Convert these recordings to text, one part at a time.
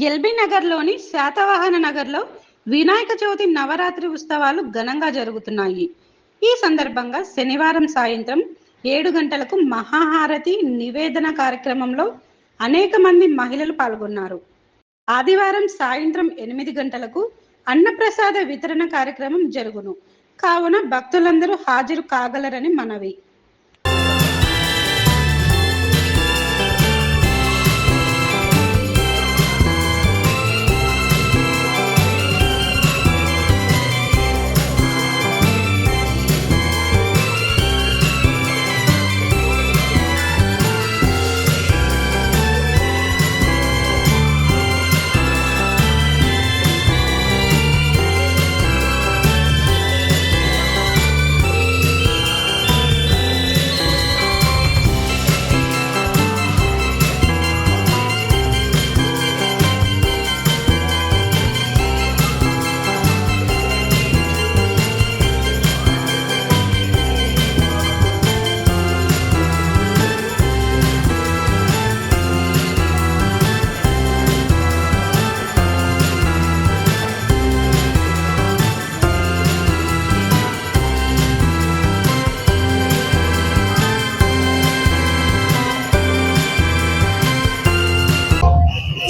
LB నగర్లోని శాతవాహన నగర్లో వినాయక చవితి నవరాత్రి ఉత్సవాలు ఘనంగా జరుగుతున్నాయి. ఈ సందర్భంగా శనివారం సాయంత్రం 7 గంటలకు మహాహారతి నివేదన కార్యక్రమంలో అనేక మంది మహిళలు పాల్గొన్నారు. ఆదివారం సాయంత్రం 8 గంటలకు అన్నప్రసాద వితరణ కార్యక్రమం జరుగును. కావున భక్తులందరూ హాజరు కాగలరని మనవి.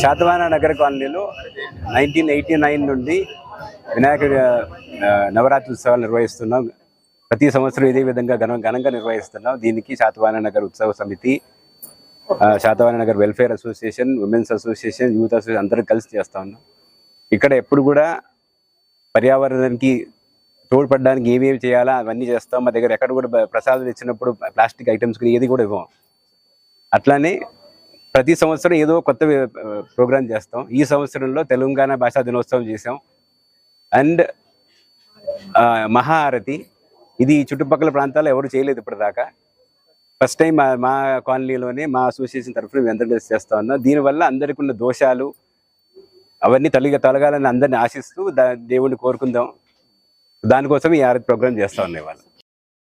శాతవాహన నగర కాలనీలో 1989 నుండి వినాయక నవరాత్రి ఉత్సవాలు నిర్వహిస్తున్నాం. ప్రతి సంవత్సరం ఇదే విధంగా ఘనంగా నిర్వహిస్తున్నాం. దీనికి శాతవాహన నగర్ ఉత్సవ సమితి, Satavahana Nagar welfare association, women's association, youth association అందరూ కలిసి చేస్తా ఉన్నాం. ఇక్కడ ఎప్పుడు కూడా పర్యావరణానికి తోడ్పడడానికి ఏమేమి చేయాలా అవన్నీ చేస్తాం. మా దగ్గర ఎక్కడ కూడా ప్రసాదం ఇచ్చినప్పుడు ప్లాస్టిక్ ఐటమ్స్ ఏది కూడా ఇవ్వం. అట్లానే ప్రతి సంవత్సరం ఏదో కొత్త ప్రోగ్రాం చేస్తాం. ఈ సంవత్సరంలో తెలంగాణ భాషా దినోత్సవం చేసాం. అండ్ మహాహారతి, ఇది చుట్టుపక్కల ప్రాంతాల్లో ఎవరు చేయలేదు ఇప్పటిదాకా. ఫస్ట్ టైం మా కాలనీలోనే మా అసోసియేషన్ తరఫున మేము అందరూ చేస్తా ఉన్నాం. దీనివల్ల అందరికీ ఉన్న దోషాలు అవన్నీ తొలగాలని అందరిని ఆశిస్తూ దేవుడిని కోరుకుందాం. దానికోసం ఈ హారతి ప్రోగ్రాం చేస్తా ఉన్నాయి వాళ్ళు.